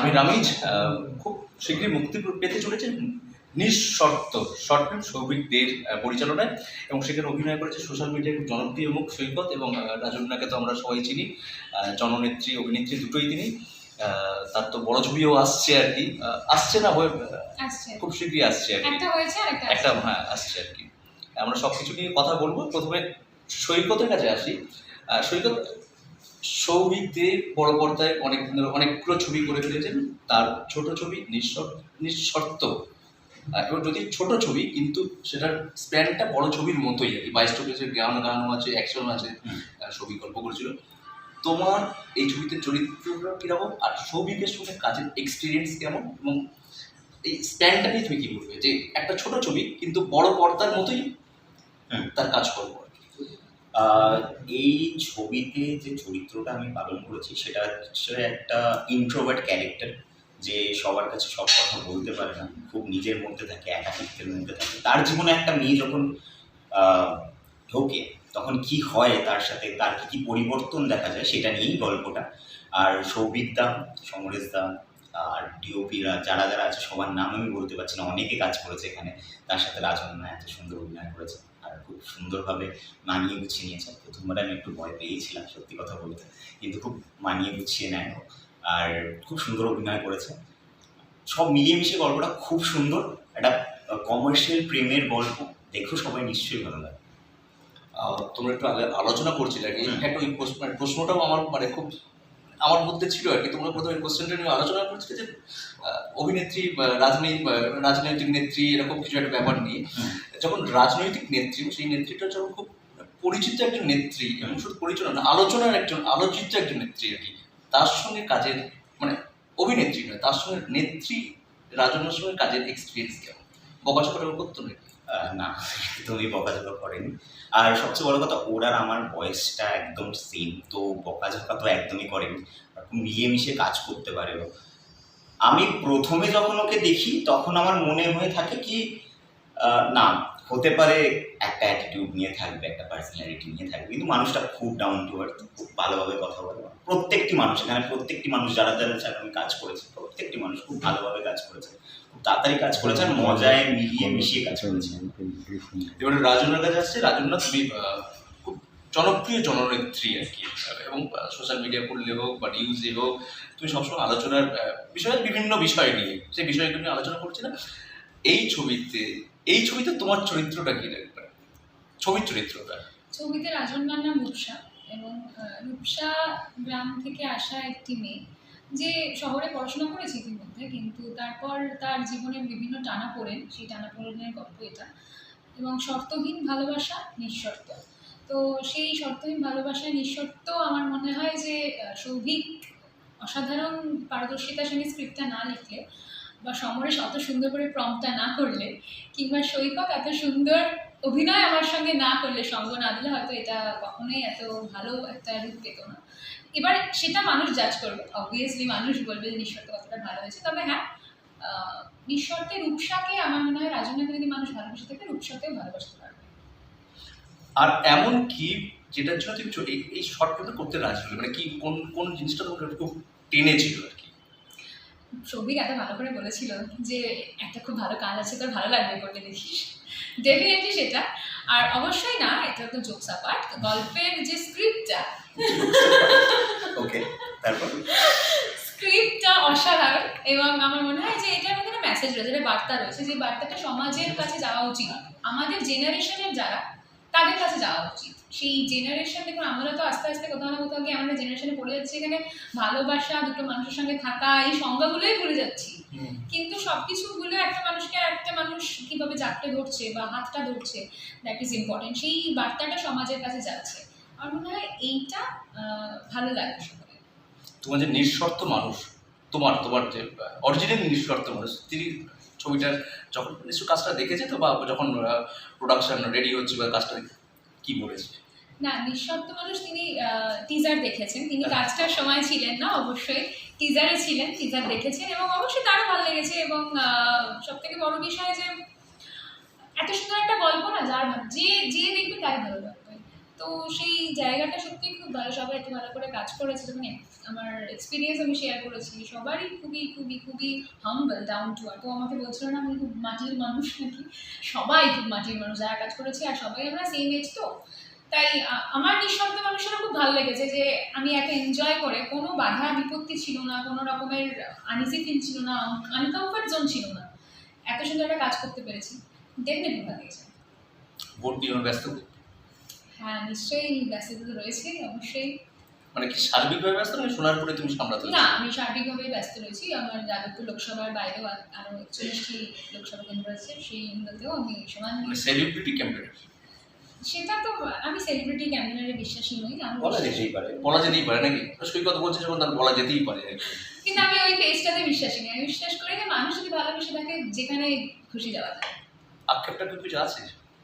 আমি রামিজ খুব শীঘ্রই মুক্তি পেতে চলেছে নিঃশর্ত শর্ট ফিল্ম সৌভিক দের পরিচালনায়, এবং সেখানে অভিনয় করেছে সোশ্যাল মিডিয়ায় খুব জনপ্রিয় মুখ সৈকত, এবং রাজন্যাকে তো আমরা সবাই চিনি, জননেত্রী অভিনেত্রী দুটোই তিনি। তার তো বড় ছবিও আসছে আর কি, আসছে না হয়ে খুব শীঘ্রই আসছে আর কি, একটা হ্যাঁ আসছে আর কি। আমরা সব কিছু নিয়ে কথা বলবো। প্রথমে সৈকতের কাছে আসি। সৈকত, সৌভিক দে বড় পর্দায় অনেকগুলো ছবি করে ফেলেছেন। তার ছোট ছবি নিঃশর্ত, এবং যদি ছোট ছবি কিন্তু সেটার স্প্যানটা বড় ছবির মতোই আর কি, 22 গানও আছে, অ্যাকশন আছে, ছবি গল্প করেছিল। তোমার এই ছবিতে চরিত্রটা কিরকম, আর সৌভিকের সঙ্গে কাজের এক্সপিরিয়েন্স কেমন, এবং এই স্প্যানটা নিয়ে তুমি কি বলবে যে একটা ছোট ছবি কিন্তু বড় পর্দার মতোই তার কাজ করবো? এই ছবিতে যে চরিত্রটা আমি পালন করেছি সেটা হচ্ছে একটা ইন্ট্রোভার্ট ক্যারেক্টার, যে সবার কাছে সব কথা বলতে পারে না, খুব নিজের মধ্যে থাকে, একাকিত্বের মধ্যে থাকে। তার জীবনে একটা মেয়ে যখন ঢোকে তখন কি হয়, তার সাথে তার কী কী পরিবর্তন দেখা যায় সেটা নিয়েই গল্পটা। আর সৌভিক দা, সমরেশ দা, আর ডিওপিরা যারা যারা আছে সবার নাম আমি বলতে পারছি না, অনেকে কাজ করেছে এখানে। তার সাথে রাজন্যা এত সুন্দর অভিনয় করেছে আর খুব সুন্দরভাবে মানিয়ে গুছিয়ে নিয়েছে। প্রথমবার আমি একটু ভয় পেয়েছিলাম সত্যি কথা বলতে, কিন্তু খুব মানিয়ে গুছিয়ে নেয় আর খুব সুন্দর অভিনয় করেছে। সব মিলিয়ে মিশিয়ে গল্পটা খুব সুন্দর, একটা কমার্শিয়াল প্রেমের গল্প। দেখো সবাই নিশ্চয়ই ভালো লাগে। তোমরা একটু আগে আলোচনা করছিলে আর কি, একটা ওই প্রশ্নটাও আমার খুব আমার মধ্যে ছিল আর কি। তোমরা প্রথমে কোশ্চেনটা নিয়ে আলোচনা করছিলে যে অভিনেত্রী, রাজনৈতিক নেত্রী, এরকম কিছু একটা ব্যাপার নিয়ে। যখন রাজনৈতিক নেত্রী, সেই নেত্রীটা যখন খুব পরিচিত একজন নেত্রী, এবং শুধু পরিচিত না, আলোচিত একজন নেত্রী আর কি, তার সঙ্গে কাজের অভিনেত্রী নয়, তার সঙ্গে নেত্রী রাজন্যার সঙ্গে কাজের এক্সপিরিয়েন্স কেমন? বকাঝকা করতো নাকি? না, একদমই বকাঝকা করেনি। আর সবচেয়ে বড় কথা, ওর আর আমার বয়সটা একদম সেম, তো বকাঝকা তো একদমই করেনি। খুব মিলেমিশে কাজ করতে পারে ও। আমি প্রথমে যখন ওকে দেখি তখন আমার মনে হয়ে থাকে কি না, হতে পারে একটা অ্যাটিটিউড নিয়ে থাকবে, একটা পার্সোনালিটি নিয়ে থাকবে, কিন্তু মানুষটা খুব ডাউন টু আর্থ, খুব ভালোভাবে কথা বলে। প্রত্যেকটি মানুষ এখানে, প্রত্যেকটি মানুষ যারা যারা আমি কাজ করেছি, প্রত্যেকটি মানুষ খুব ভালোভাবে কাজ করেছে, খুব তাড়াতাড়ি কাজ করেছে, আর মজায় মিলিয়ে মিশিয়ে কাজ করেছে। এবারে রাজন্যার কাছে আসছে। রাজন্যা, তুমি খুব জনপ্রিয় জননেত্রী আর কি, এবং সোশ্যাল মিডিয়া করলে হোক বা নিউজে হোক, তুমি সবসময় আলোচনার বিষয়ে বিভিন্ন বিষয় নিয়ে সেই বিষয়গুলো নিয়ে আলোচনা করছিলে। এই ছবিতে তোমার চরিত্রটা কি লাগবে, ছবির চরিত্রটা? ছবিতে রাজন্যার নাম রূপসা, এবং রূপসা গ্রাম থেকে আসা একটি মেয়ে, যে শহরে পড়াশোনা করেছে ইতিমধ্যে, কিন্তু তারপর তার জীবনের বিভিন্ন টানাপোড়েন, সেই টানাপোড়েনের গল্প এটা। এবং শর্তহীন ভালোবাসা, নিঃশর্ত। তো সেই শর্তহীন ভালোবাসায় নিঃশর্ত আমার মনে হয় যে সৌভিক অসাধারণ পারদর্শিতার সঙ্গে স্ক্রিপ্টটা না লিখলে, বা সমরেশ অত সুন্দর করে প্রম্পটটা না করলে, কিংবা সৈকত এত সুন্দর অভিনয় আমার সঙ্গে না করলে, সঙ্গ না দিলে হয়তো এটা কখনোই এত ভালো একটা রূপ পেত না। এবার সেটা মানুষ জাজ করবে, অবভিয়াসলি মানুষ বলবে যে নিঃশর্ত কতটা ভালো হয়েছে। তবে হ্যাঁ, নিঃশর্তে রূপসাকে আমার মনে হয় রাজন্যাকে যদি মানুষ ভালোবাসে থাকে, রূপসাকেও ভালোবাসতে পারবে। আর এমন কি যেটার জন্য তুমি এই শর্ট ফিল্মটা করতে রাজি হলে, মানে কি কোন জিনিসটা তোমাকে খুব টেনেছিল আর কি? সৌভিক এত ভালো করে বলেছিল যে একটা খুব ভালো কাজ আছে, তোর ভালো লাগবে করতে, দেখিস। ডেফিনেটলি সেটা। আর অবশ্যই না, এটা তো জোকস অ্যাপার্ট, গল্পের যে স্ক্রিপ্টটা, ওকে, তারপর স্ক্রিপ্টটা অসাধারণ, এবং আমার মনে হয় যে এটার মধ্যে একটা মেসেজ রয়েছে, একটা বার্তা রয়েছে, যে বার্তাটা সমাজের কাছে যাওয়া উচিত, আমাদের জেনারেশনের যারা, তাদের কাছে যাওয়া উচিত। সেই জেনারেশন, দেখুন আমরা তো আস্তে আস্তে কোথাও না কোথাও গিয়ে আমাদের জেনারেশনে পড়ে যাচ্ছি, এখানে ভালোবাসা, দুটো মানুষের সঙ্গে থাকা, এই সংজ্ঞাগুলোই ভুলে যাচ্ছি। কিন্তু সবকিছু ভুলে একটা মানুষকে আর একটা মানুষ কিভাবে জাপটে ধরছে বা হাতটা ধরছে, দ্যাট ইজ ইম্পর্টেন্ট। সেই বার্তাটা সমাজের কাছে যাচ্ছে, আমার মনে হয় এইটা ভালো লাগবে সকলে। তোমার যে নিঃশর্ত মানুষ, তোমার যে অরিজিনাল নিঃশর্ত মানুষ, তিনি ছবিটার যখন নিশ্চয় কাজটা দেখেছে তো, বা যখন প্রোডাকশন রেডি হচ্ছে বা কাজটা কি বলেছে? না, নিঃশর্ত মানুষ তিনি টিজার দেখেছেন, তিনি কাজটার সময় ছিলেন না, অবশ্যই টিজারে ছিলেন, টিজার দেখেছেন, এবং অবশ্যই তারও ভালো লেগেছে। এবং সব থেকে বড় বিষয় যে এত সুন্দর একটা গল্প না, যে দেখবে তাই ভালো লাগবে। তো সেই জায়গাটা সত্যি খুব খুব ভালো, সবাই এত ভালো করে কাজ করেছে। যখন আমার এক্সপিরিয়েন্স আমি শেয়ার করেছি, সবারই খুবই খুবই খুবই হাম্বল, ডাউন টু আর্থ। তো আমাকে বলছিল না আমি খুব মাটির মানুষ নাকি, সবাই খুব মাটির মানুষ যারা কাজ করেছে, আর সবাই আমরা সেম এজ। তো তাই আমার নিঃশব্দ মানুষেরা খুব ভালো লেগেছে যে আমি এত এনজয় করে, কোনো বাধা বিপত্তি ছিল না, কোনো রকমের আনইজি ফিল ছিল না, আনকমফর্ট জোন ছিল না, এত সুন্দর একটা কাজ করতে পেরেছি। ডেফিনেটলি ভালো লেগেছে। ভোট নিয়ে ব্যস্ত? হ্যাঁ, নিশ্চয়ই ব্যস্ততা তো রয়েছে, অবশ্যই। মানে কি সার্বিকভাবে ব্যস্ত নাকি সোনারপুরে তুমি সামলাতে না, আমি সার্বিকভাবেই ব্যস্ত রয়েছি। আমার যাদবপুর লোকসভার বাইরেও আরও 41টি লোকসভা কেন্দ্র আছে, সেইগুলোতেও আমি সমান। মানে সেলিব্রিটি ক্যাম্পেইন সেটা তো, আমি সেলিব্রিটি ক্যাম্পেনারে বিশ্বাসী নই। আমি বলা যেতেই পারে। বলা যেতেই পারে নাকি? সৈকত বলছে যখন তার বলা যেতেই পারে আর কি। কিন্তু আমি ওই পেজটাতে বিশ্বাসী নই। আমি বিশ্বাস করি যে মানুষ যদি ভালোবেসে থাকে যেখানে খুশি যাওয়া যায়। আক্ষেপটা কি কিছু আছে?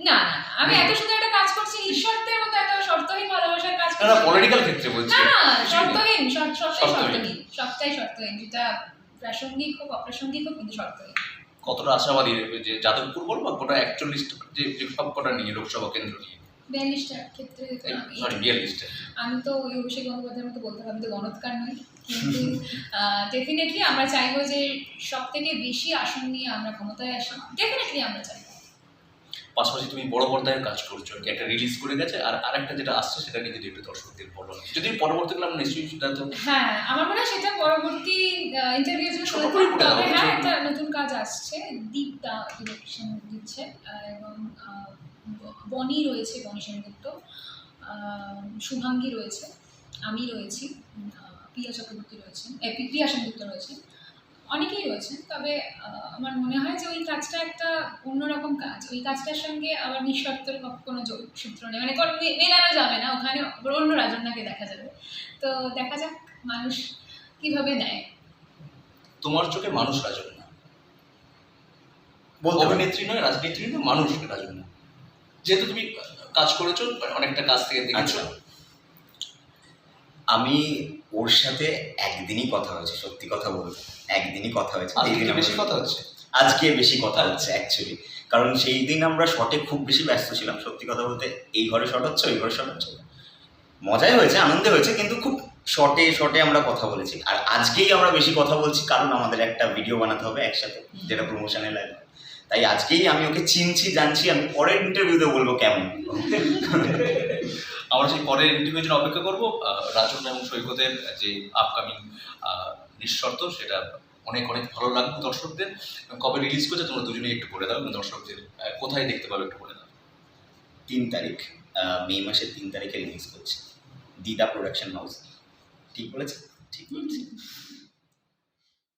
না না, আমি এত সুন্দর একটা কাজ করছি, নিঃশর্তের মতো এত শর্তহীন ভালোবাসার কাজ না করছি। পলিটিক্যাল ক্ষেত্রে বলছি। না না, শর্তহীন, শর্তহীন। সবটাই শর্তহীন, যেটা প্রাসঙ্গিক হোক অপ্রাসঙ্গিক হোক, কিন্তু শর্তহীন। কতটা আশাবাদী যে যাদবপুর বলবো গোটা 41 যে সব কটা নিয়ে লোকসভা কেন্দ্র নিয়ে? 42টার ক্ষেত্রে তো সরি 42টা। আমি তো ওই অভিষেক গঙ্গোপাধ্যায়ের মতো বলতে হবে, আমি তো গণৎকার নই, কিন্তু ডেফিনেটলি আমরা চাইবো যে সব থেকে বেশি আসন নিয়ে আমরা ক্ষমতায় আসি। ডেফিনেটলি আমরা চাইবো। পাশাপাশি তুমি বড় পর্দায় কাজ করছো, কি একটা রিলিজ করে গেছে, আর আরেকটা যেটা আসছে সেটা নিয়ে যদি একটু দর্শকদের বলো। যদি পরবর্তীকালে আমরা নিশ্চয়ই সেটা তো হ্যাঁ, আমার মনে হয় সেটা পরবর্তী ইন্টারভিউর জন্য ছোট করে বলে দাও। তবে হ্যাঁ, একটা নতুন কাজ আসছে, দীপটা ডিরেকশন দিচ্ছে, এবং বনি রয়েছে, বনি সেনগুপ্ত, শুভাঙ্গী রয়েছে, আমি রয়েছি, প্রিয়া চক্রবর্তী রয়েছেন, প্রিয়া সেনগুপ্ত রয়েছে, অনেকেই রয়েছেন। তবে আমার মনে হয় যে ওই কাজটা একটা অন্যরকম কাজ। ওই কাজটার সঙ্গে আবার নিঃশর্তের কোনো সূত্র নেই, মানে কোনো মেলানো যাবে না, ওখানে আবার অন্য রাজন্যাকে দেখা যাবে। তো দেখা যাক মানুষ কিভাবে নেয়। তোমার চোখে মানুষ রাজন্যা, বলতে পারি। অভিনেত্রী নয়, রাজনীতি নয়, মানুষ রাজন্যা। যেহেতু তুমি কাজ করেছো, অনেকটা কাজ থেকে দেখেছো। আচ্ছা, আমি ওর সাথে একদিনই কথা হয়েছে, সত্যি কথা বলতে একদিনই কথা হয়েছে। আজকে যেদিন কি আমরা- বেশি কথা হচ্ছে? আজকে বেশি কথা হচ্ছে অ্যাকচুয়ালি, কারণ সেই দিন আমরা শটে খুব বেশি ব্যস্ত ছিলাম। সত্যি কথা বলতে এই ঘরে শট হচ্ছে, ওই ঘরে শট হচ্ছে, মজাই হয়েছে, আনন্দে হয়েছে, কিন্তু খুব শর্টে শর্টে আমরা কথা বলেছি। আর আজকেই আমরা বেশি কথা বলছি কারণ আমাদের একটা ভিডিও বানাতে হবে একসাথে, যেটা প্রমোশনে লাগবে। তাই আজকেই আমি ওকে চিনছি, জানছি। আমি পরের ইন্টারভিউতে বলবো কেমন। আমরা সেই পরের ইন্টারভিউর জন্য অপেক্ষা করবো। রাজন এবং সৈকতের যে আপকামিং নিঃশর্ত, সেটা অনেক অনেক ভালো লাগবে দর্শকদের। কবে রিলিজ করছে তোমরা দুজনেই একটু বলে দাও, দর্শকদের কোথায় দেখতে পাবে একটু বলে দাও। 3 তারিখ, মে মাসের 3 তারিখে রিলিজ করছে, দিদা প্রোডাকশন হাউস। ঠিক বলেছে? ঠিক বলেছি।